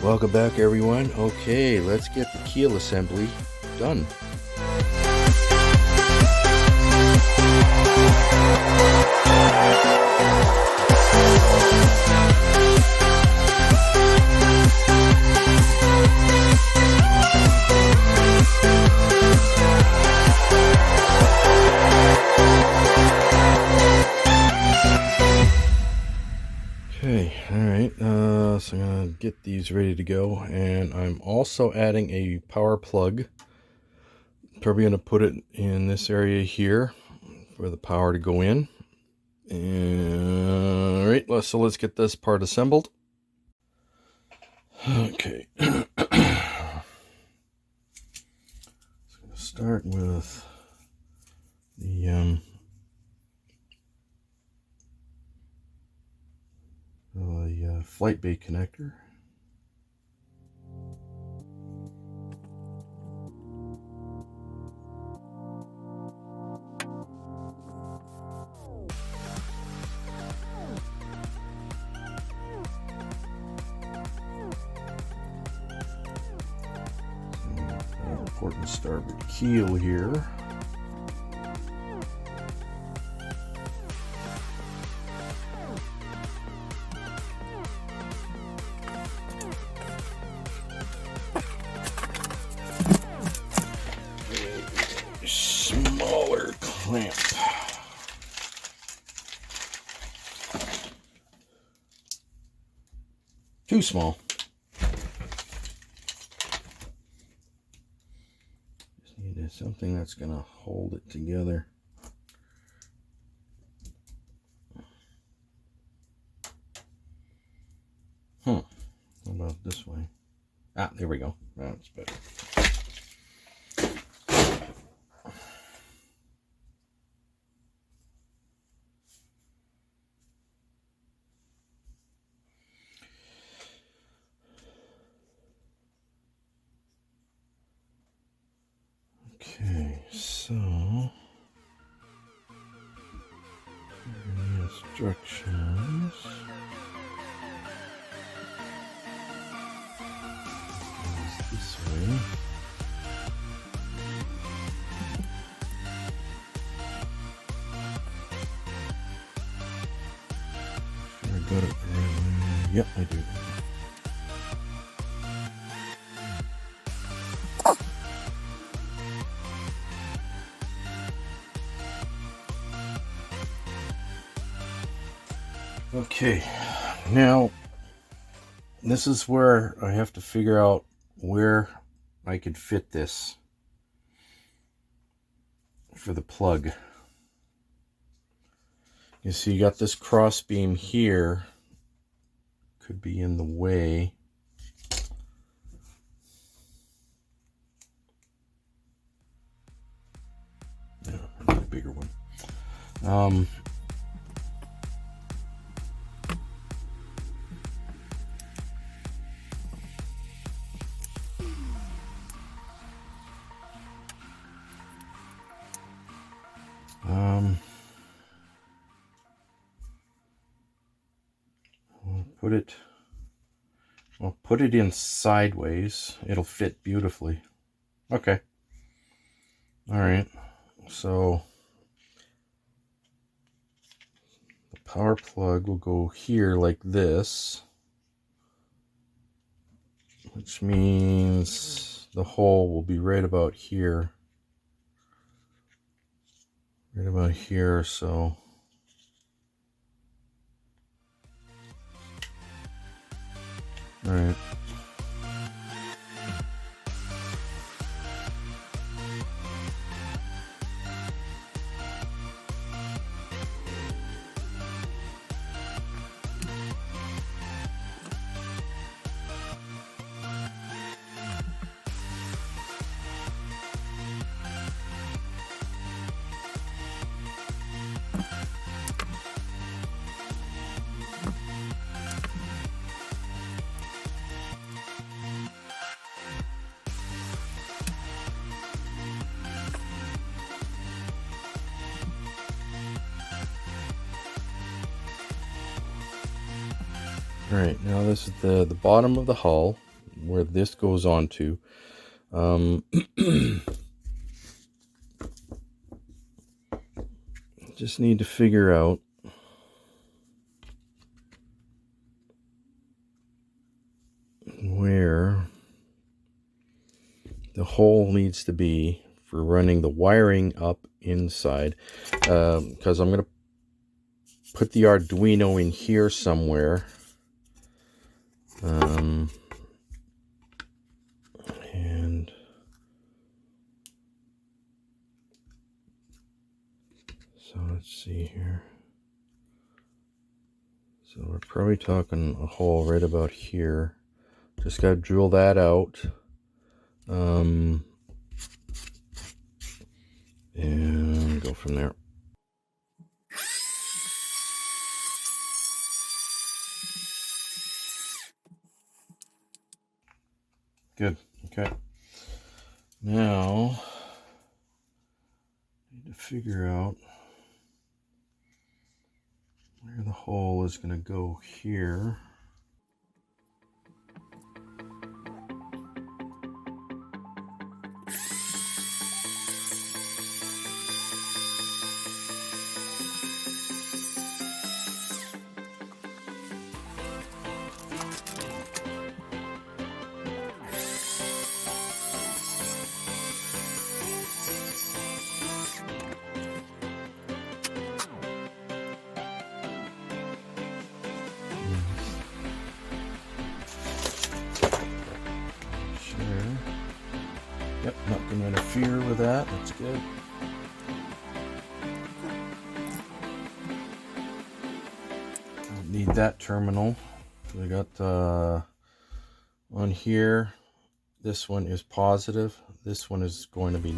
Welcome back, everyone. Okay, let's get the keel assembly done. Okay, alright, so I'm going to get these ready to go, and I'm also adding a power plug. Probably going to put it in this area here for the power to go in. Alright, so let's get this part assembled. Okay. So I'm going to start with the flight bay connector. Important starboard keel here. Smaller clamp. Too small. Just need something that's going to hold it together. How about this way? Ah, there we go. That's better. Okay, so the instructions. Goes this way. Sure, I got it right. Yep, I do. Okay, now this is where I have to figure out where I could fit this for the plug. You see, you got this cross beam here, could be in the way. No, I need a bigger one. I'll put it in sideways. It'll fit beautifully. Okay. All right. So the power plug will go here like this, which means the hole will be right about here. Right about here, so all right. All right, now this is the bottom of the hull. where this goes on to. Just need to figure out where the hole needs to be for running the wiring up inside, because I'm going to put the Arduino in here somewhere. And so let's see here. So we're probably talking a hole right about here. Just got to drill that out. And go from there. Good. Okay. Now, I need to figure out where the hole is going to go here. Yep, not going to interfere with that. That's good. Don't need that terminal. We got on here. This one is positive. This one is going to be.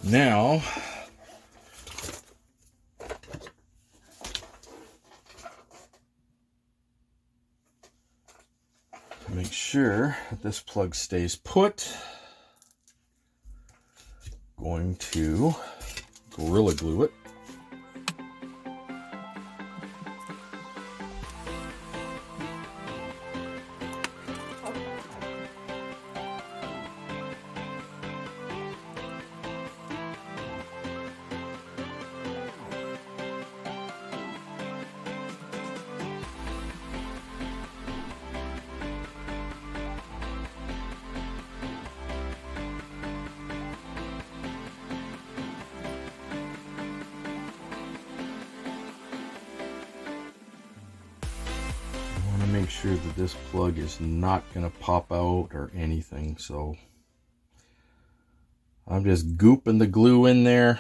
Now, to make sure that this plug stays put, going to Gorilla Glue it. Make sure that this plug is not going to pop out or anything, so I'm just gooping the glue in there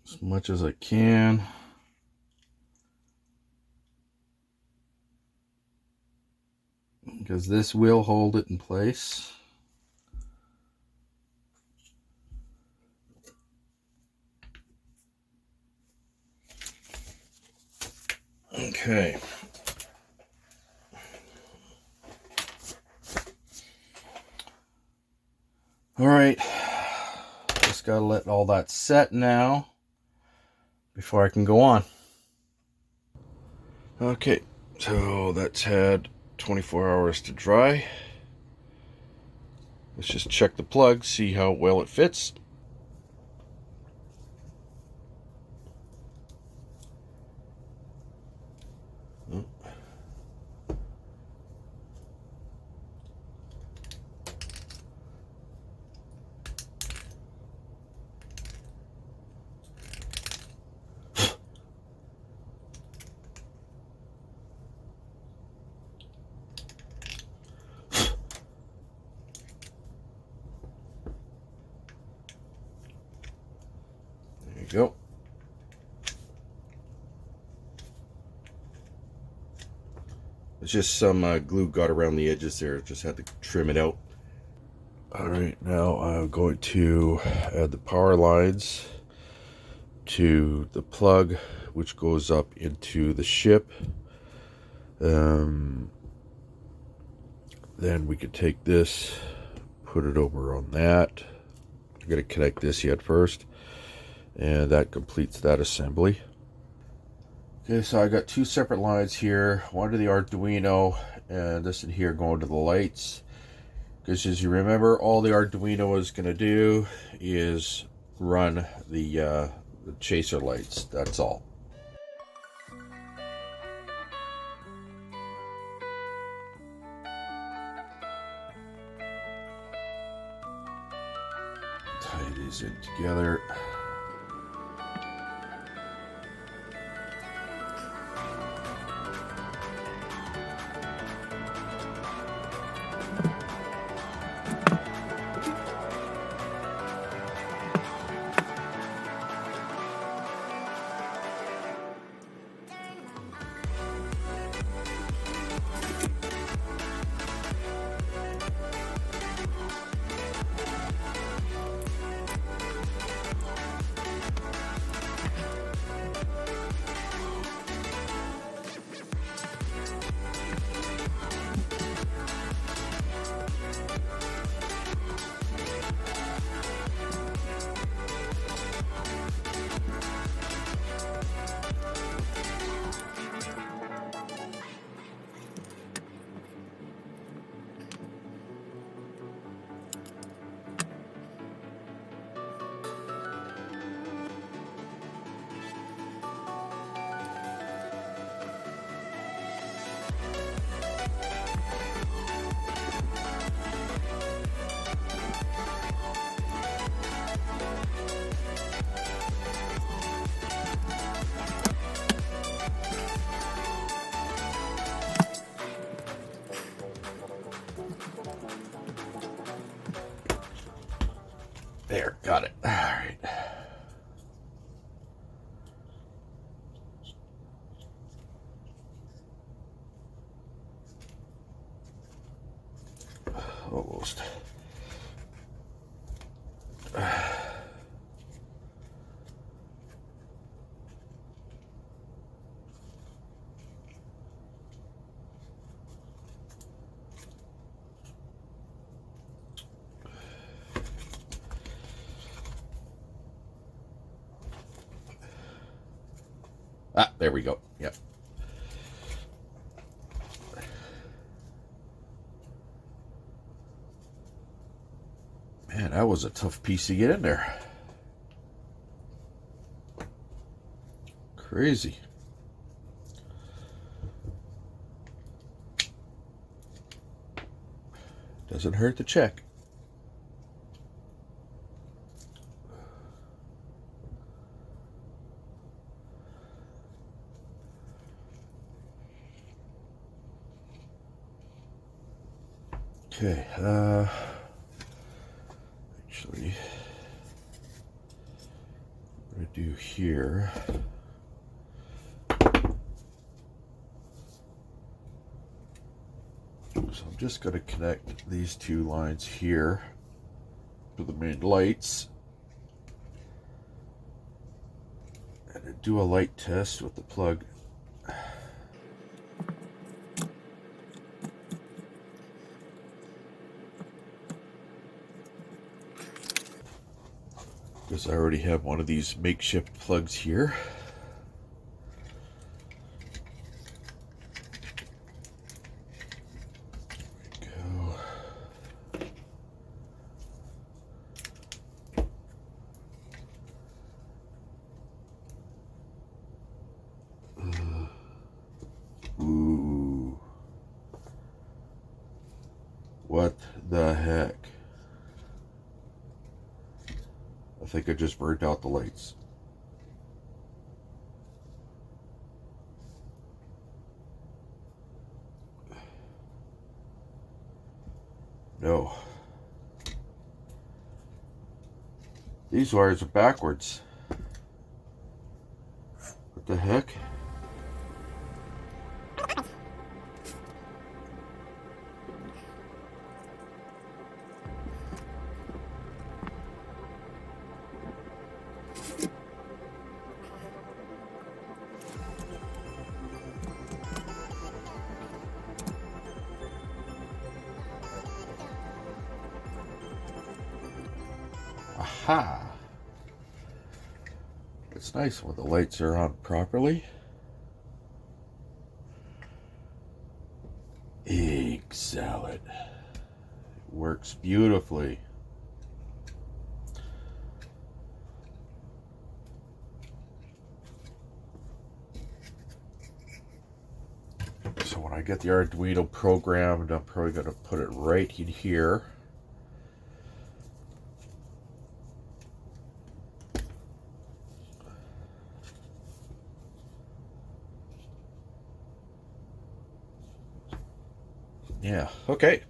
as much as I can. Because this will hold it in place. Okay. All right. Just gotta let all that set now before I can go on. Okay, so that's had 24 hours to dry. Let's just check the plug, see how well it fits. you go. It's just some glue got around the edges there. Just had to trim it out. Alright, now I'm going to add the power lines to the plug, which goes up into the ship. Then we could take this, put it over on that. I'm going to connect this yet first, and that completes that assembly. Okay, so I got two separate lines here, one to the Arduino, and this in here going to the lights. Because as you remember, all the Arduino is going to do is run the chaser lights. That's all. Tie these in together. There, got it. All right. Almost. Ah, there we go. Yep. Man, that was a tough piece to get in there. Crazy. Doesn't hurt to check. Okay, actually, what I'm going to do here, so I'm just going to connect these two lines here to the main lights, and do a light test with the plug. Because I already have one of these makeshift plugs here. There we go. Ooh. What the heck? I think I just burnt out the lights. No. These wires are backwards. heck? Aha! It's nice when the lights are on properly. Egg salad. It works beautifully. So when I get the Arduino programmed, I'm probably going to put it right in here. Yeah, okay.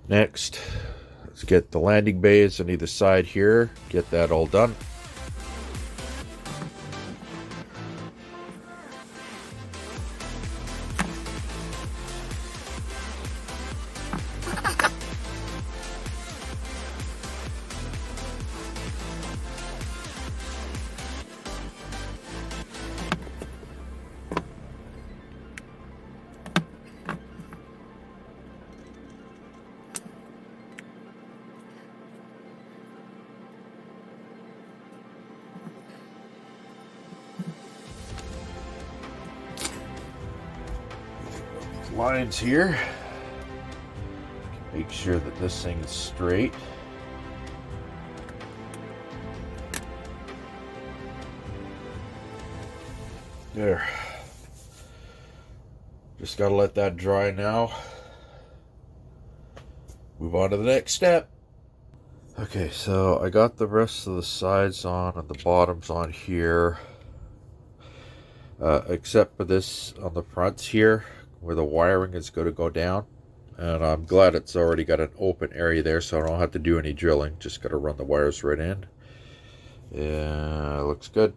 Next, let's get the landing bays on either side here. Get that all done. Lines here. Make sure that this thing is straight. There. Just gotta let that dry now. Move on to the next step. Okay, so I got the rest of the sides on and the bottoms on here. Except for this on the fronts here, where the wiring is going to go down. And I'm glad it's already got an open area there, so I don't have to do any drilling. Just got to run the wires right in. Yeah, looks good.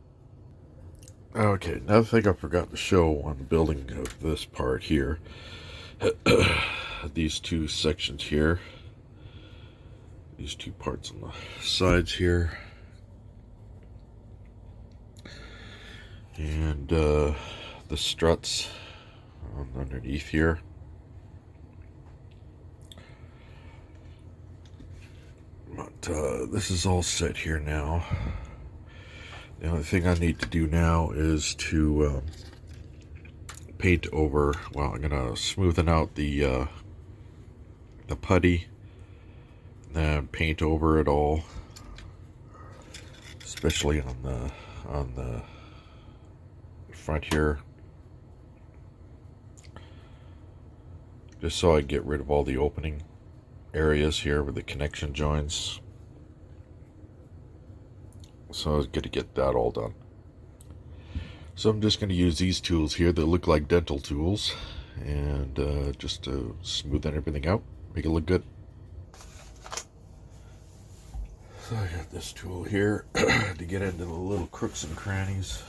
Okay, another thing I forgot to show on the building of this part here. These two sections here. These two parts on the sides here. And the struts underneath here. But this is all set here now. The only thing I need to do now is to paint over. Well, I'm gonna smoothen out the putty, and paint over it all, especially on the front here, just so I get rid of all the opening areas here with the connection joints. So I was going to get that all done. So I'm just going to use these tools here that look like dental tools, and just to smoothen everything out, make it look good. So I got this tool here to get into the little crooks and crannies.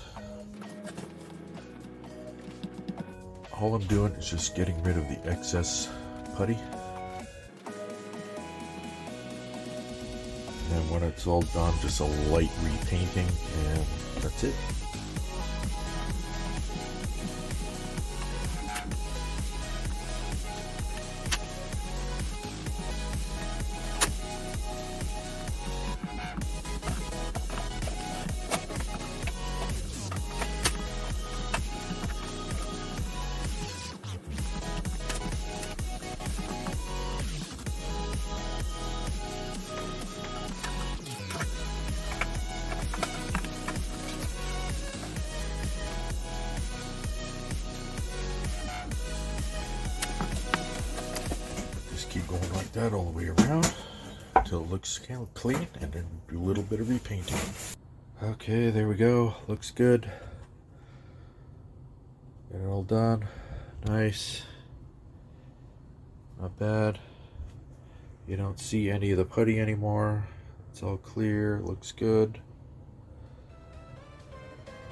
All I'm doing is just getting rid of the excess putty. And when it's all done, just a light repainting, and that's it. Keep going like that all the way around until it looks kind of clean, and then do a little bit of repainting. Okay, there we go. Looks good. Get it all done. Nice. Not bad. You don't see any of the putty anymore. It's all clear. Looks good.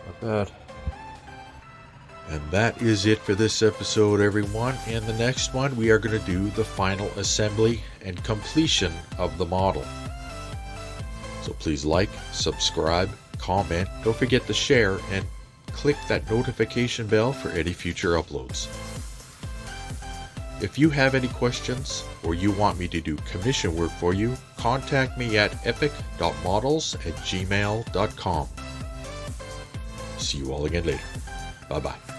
Not bad. And that is it for this episode, everyone. In the next one, we are going to do the final assembly and completion of the model. So please like, subscribe, comment, don't forget to share, and click that notification bell for any future uploads. If you have any questions or you want me to do commission work for you, contact me at epic.models@gmail.com. See you all again later. Bye-bye.